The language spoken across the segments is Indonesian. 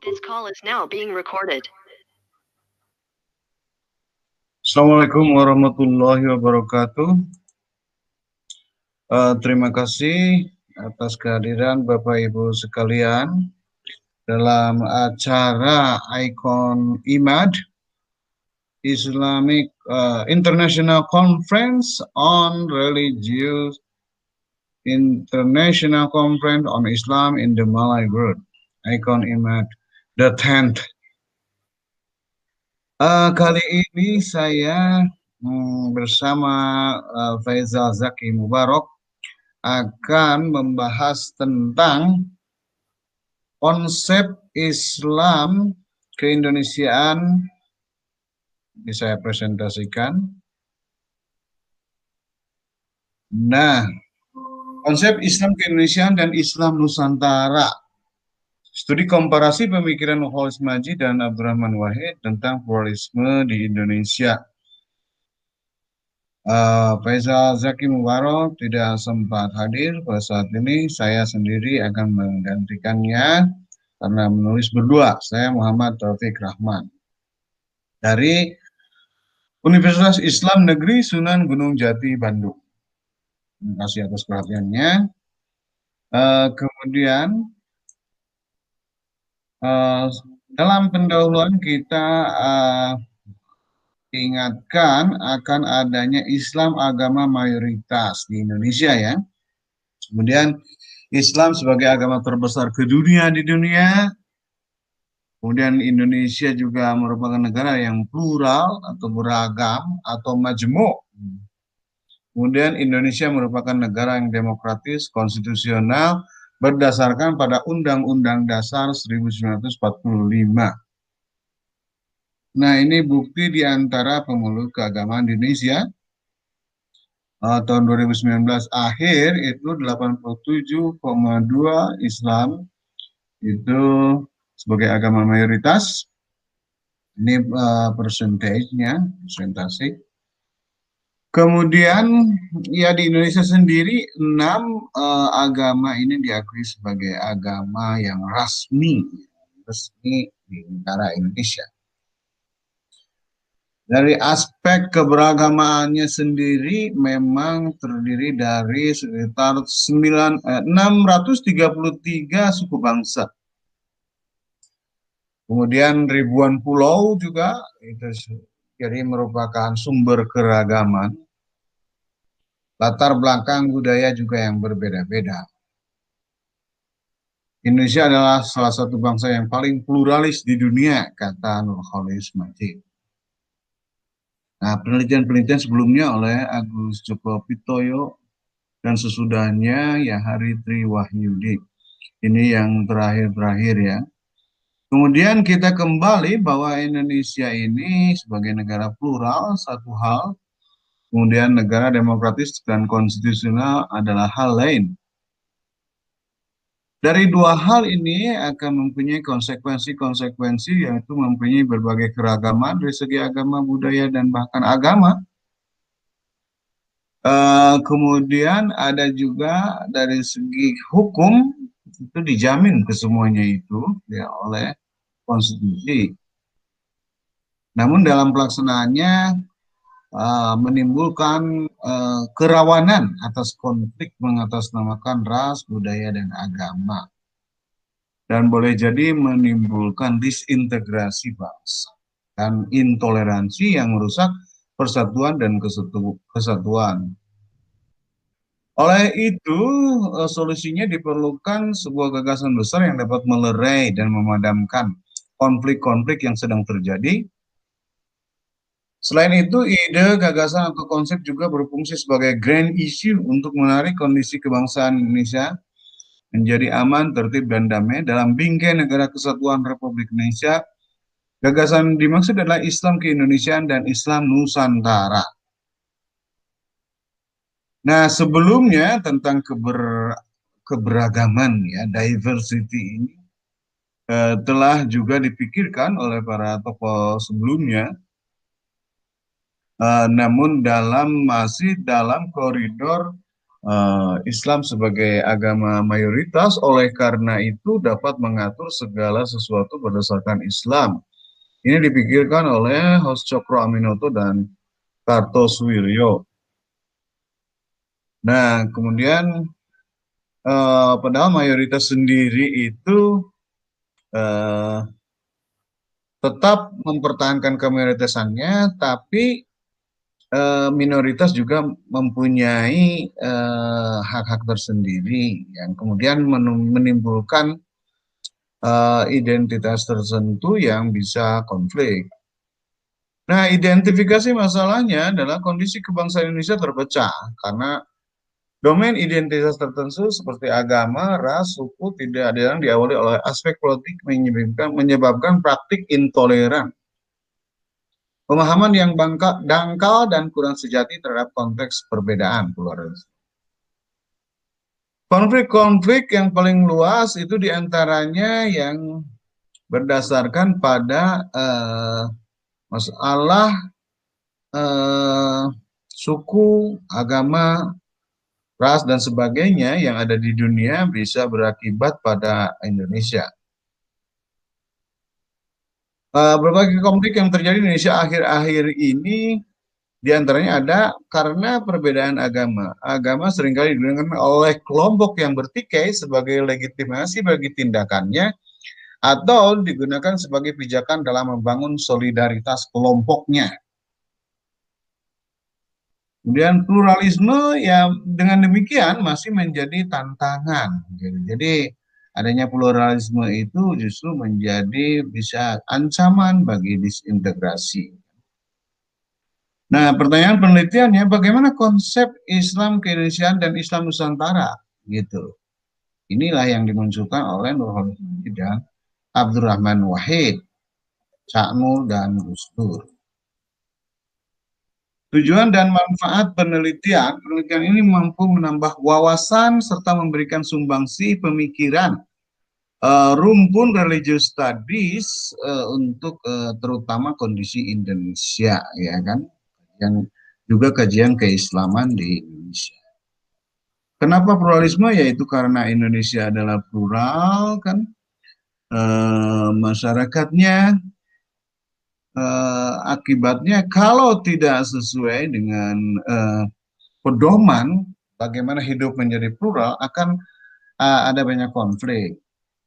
This call is now being recorded. Assalamualaikum warahmatullahi wabarakatuh. Terima kasih atas kehadiran Bapak Ibu sekalian dalam acara Icon IMAD Islamic International Conference on Religious International Conference on Islam in the Malay World. Icon IMAD the 10th. Kali ini saya bersama Faizal Zaki Mubarak akan membahas tentang konsep Islam keindonesiaan. Ini saya presentasikan. Nah, konsep Islam keindonesiaan dan Islam Nusantara. Studi komparasi pemikiran Khalis Majid dan Abdurrahman Wahid tentang pluralisme di Indonesia. Faizal Zaki Mubarak tidak sempat hadir pada saat ini. Saya sendiri akan menggantikannya karena menulis berdua. Saya Muhammad Taufik Rahman dari Universitas Islam Negeri Sunan Gunung Jati, Bandung. Terima kasih atas perhatiannya. Kemudian dalam pendahuluan kita ingatkan akan adanya Islam agama mayoritas di Indonesia ya. Kemudian Islam sebagai agama terbesar kedunia di dunia. Kemudian Indonesia juga merupakan negara yang plural atau beragam atau majemuk. Kemudian Indonesia merupakan negara yang demokratis, konstitusional berdasarkan pada Undang-Undang Dasar 1945. Nah, ini bukti di antara pemeluk keagamaan di Indonesia. Tahun 2019 akhir itu 87,2 Islam itu sebagai agama mayoritas. Ini persentase. Kemudian ya di Indonesia sendiri 6 agama ini diakui sebagai agama yang resmi di negara Indonesia. Dari aspek keberagamaannya sendiri memang terdiri dari sekitar 633 suku bangsa. Kemudian ribuan pulau juga itu jadi merupakan sumber keragaman. Latar belakang budaya juga yang berbeda-beda. Indonesia adalah salah satu bangsa yang paling pluralis di dunia, kata Nur Khalis Majid. Nah, penelitian-penelitian sebelumnya oleh Agus Joko Pitoyo dan sesudahnya ya Hari Tri Wahyudi. Ini yang terakhir ya. Kemudian kita kembali bahwa Indonesia ini sebagai negara plural satu hal, kemudian negara demokratis dan konstitusional adalah hal lain. Dari dua hal ini akan mempunyai konsekuensi yaitu mempunyai berbagai keragaman dari segi agama, budaya, dan bahkan agama. Kemudian ada juga dari segi hukum itu dijamin kesemuanya itu ya oleh konstitusi. Namun dalam pelaksanaannya menimbulkan kerawanan atas konflik mengatasnamakan ras, budaya, dan agama. Dan boleh jadi menimbulkan disintegrasi bangsa dan intoleransi yang merusak persatuan dan kesatuan. Oleh itu, solusinya diperlukan sebuah gagasan besar yang dapat melerai dan memadamkan konflik-konflik yang sedang terjadi. Selain itu, ide, gagasan, atau konsep juga berfungsi sebagai grand issue untuk menarik kondisi kebangsaan Indonesia menjadi aman, tertib, dan damai dalam bingkai negara kesatuan Republik Indonesia. Gagasan dimaksud adalah Islam keindonesiaan dan Islam Nusantara. Nah, sebelumnya tentang keberagaman ya, diversity ini telah juga dipikirkan oleh para tokoh sebelumnya. Namun masih dalam koridor Islam sebagai agama mayoritas, oleh karena itu dapat mengatur segala sesuatu berdasarkan Islam. Ini dipikirkan oleh Hos Cokro Aminoto dan Kartosuwiryo. Nah, kemudian padahal mayoritas sendiri itu eh, tetap mempertahankan kemayoritasnya, tapi minoritas juga mempunyai hak-hak tersendiri yang kemudian menimbulkan identitas tertentu yang bisa konflik. Nah, identifikasi masalahnya adalah kondisi kebangsaan Indonesia terpecah karena domain identitas tertentu seperti agama, ras, suku tidak ada yang diawali oleh aspek politik menyebabkan praktik intoleran. Pemahaman yang dangkal dan kurang sejati terhadap konteks perbedaan pluralis. Konflik-konflik yang paling luas itu diantaranya yang berdasarkan pada masalah suku, agama, ras, dan sebagainya yang ada di dunia bisa berakibat pada Indonesia. Berbagai konflik yang terjadi di Indonesia akhir-akhir ini diantaranya ada karena perbedaan agama. Agama seringkali digunakan oleh kelompok yang bertikai sebagai legitimasi bagi tindakannya atau digunakan sebagai pijakan dalam membangun solidaritas kelompoknya. Kemudian pluralisme ya dengan demikian masih menjadi tantangan. Jadi adanya pluralisme itu justru menjadi bisa ancaman bagi disintegrasi. Nah, pertanyaan penelitiannya bagaimana konsep Islam keindonesiaan dan Islam Nusantara gitu. Inilah yang dimunculkan oleh Nurholis dan Abdurrahman Wahid, Cak Nur dan Gus Dur. Tujuan dan manfaat penelitian ini mampu menambah wawasan serta memberikan sumbangsi pemikiran rumpun religious studies untuk terutama kondisi Indonesia, ya kan, yang juga kajian keislaman di Indonesia. Kenapa pluralisme? Yaitu karena Indonesia adalah plural, kan, masyarakatnya. Akibatnya kalau tidak sesuai dengan pedoman bagaimana hidup menjadi plural akan ada banyak konflik.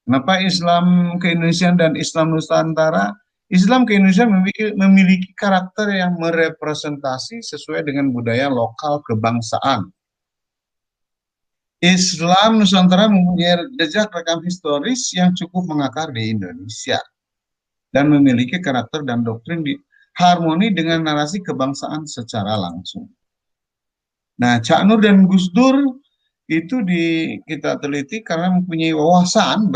Kenapa Islam keindonesiaan dan Islam Nusantara? Islam keindonesiaan memiliki karakter yang merepresentasi sesuai dengan budaya lokal kebangsaan. Islam Nusantara mempunyai jejak rekam historis yang cukup mengakar di Indonesia dan memiliki karakter dan doktrin harmoni dengan narasi kebangsaan secara langsung. Nah, Cak Nur dan Gus Dur itu kita teliti karena mempunyai wawasan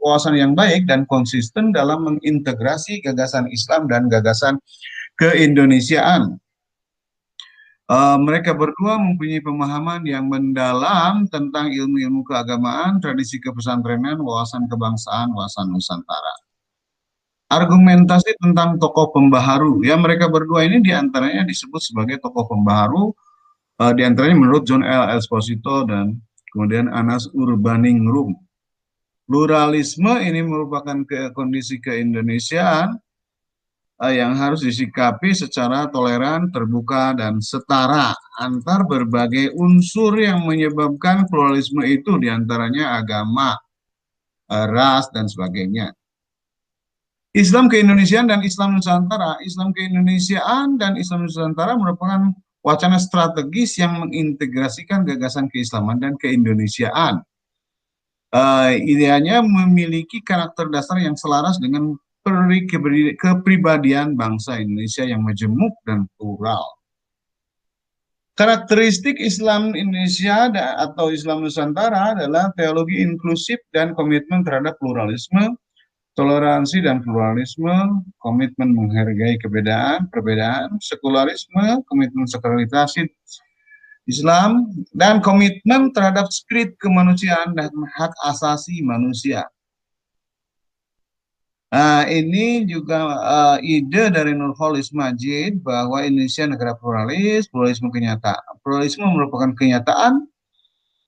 wawasan yang baik dan konsisten dalam mengintegrasi gagasan Islam dan gagasan keindonesiaan. Mereka berdua mempunyai pemahaman yang mendalam tentang ilmu-ilmu keagamaan, tradisi kepesantrenan, wawasan kebangsaan, wawasan Nusantara. Argumentasi tentang tokoh pembaharu, ya mereka berdua ini diantaranya disebut sebagai tokoh pembaharu, diantaranya menurut John L. Esposito dan kemudian Anas Urbaningrum. Pluralisme ini merupakan kondisi keindonesiaan yang harus disikapi secara toleran, terbuka, dan setara antar berbagai unsur yang menyebabkan pluralisme itu, diantaranya agama, ras, dan sebagainya. Islam keindonesiaan dan Islam Nusantara. Islam keindonesiaan dan Islam Nusantara merupakan wacana strategis yang mengintegrasikan gagasan keislaman dan keindonesiaan. Ideanya memiliki karakter dasar yang selaras dengan kepribadian bangsa Indonesia yang majemuk dan plural. Karakteristik Islam Indonesia atau Islam Nusantara adalah teologi inklusif dan komitmen terhadap pluralisme, toleransi dan pluralisme, komitmen menghargai perbedaan, sekularisme, komitmen sekularisasi Islam, dan komitmen terhadap spirit kemanusiaan dan hak asasi manusia. Nah, ini juga ide dari Nurholis Majid bahwa Indonesia negara pluralis, pluralisme merupakan kenyataan,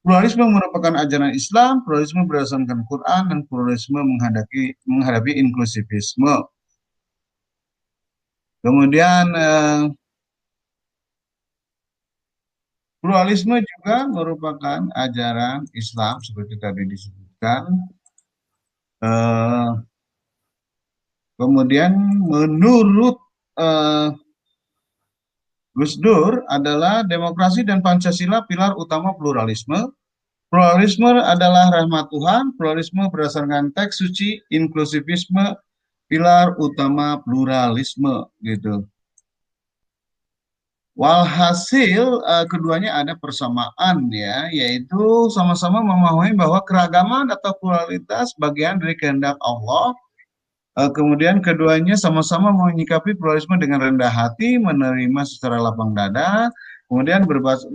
pluralisme merupakan ajaran Islam, pluralisme berdasarkan Quran, dan pluralisme menghadapi inklusivisme. Kemudian pluralisme juga merupakan ajaran Islam seperti tadi disebutkan. Eh, Kemudian menurut eh, Gus Dur adalah demokrasi dan Pancasila pilar utama pluralisme. Pluralisme adalah rahmat Tuhan, pluralisme berdasarkan teks suci, inklusivisme pilar utama pluralisme gitu. Walhasil keduanya ada persamaan ya, yaitu sama-sama memahami bahwa keragaman atau pluralitas bagian dari kehendak Allah. Kemudian keduanya sama-sama menyikapi pluralisme dengan rendah hati, menerima secara lapang dada, kemudian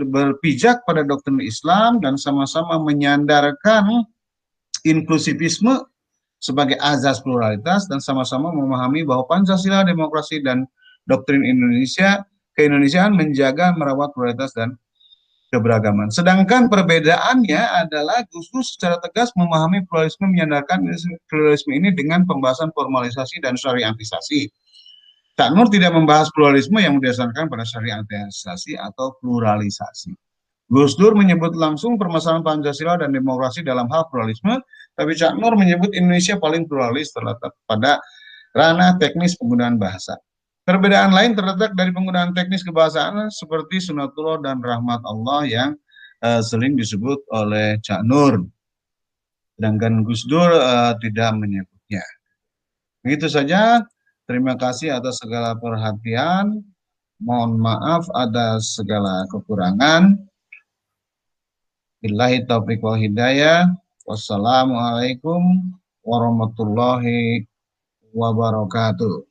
berpijak pada doktrin Islam dan sama-sama menyandarkan inklusivisme sebagai azas pluralitas dan sama-sama memahami bahwa Pancasila, demokrasi, dan doktrin keindonesiaan menjaga merawat pluralitas dan keberagaman. Sedangkan perbedaannya adalah Gus Dur secara tegas memahami pluralisme, menyandarkan pluralisme ini dengan pembahasan formalisasi dan syariatisasi. Cak Nur tidak membahas pluralisme yang berdasarkan pada syariatisasi atau pluralisasi. Gus Dur menyebut langsung permasalahan Pancasila dan demokrasi dalam hal pluralisme, tapi Cak Nur menyebut Indonesia paling pluralis terletak pada ranah teknis penggunaan bahasa. Perbedaan lain terletak dari penggunaan teknis kebahasaan seperti sunatullah dan rahmat Allah yang sering disebut oleh Cak Nur. Sedangkan Gus Dur tidak menyebutnya. Begitu saja. Terima kasih atas segala perhatian. Mohon maaf atas segala kekurangan. Billahi taufiq wal hidayah. Wassalamualaikum warahmatullahi wabarakatuh.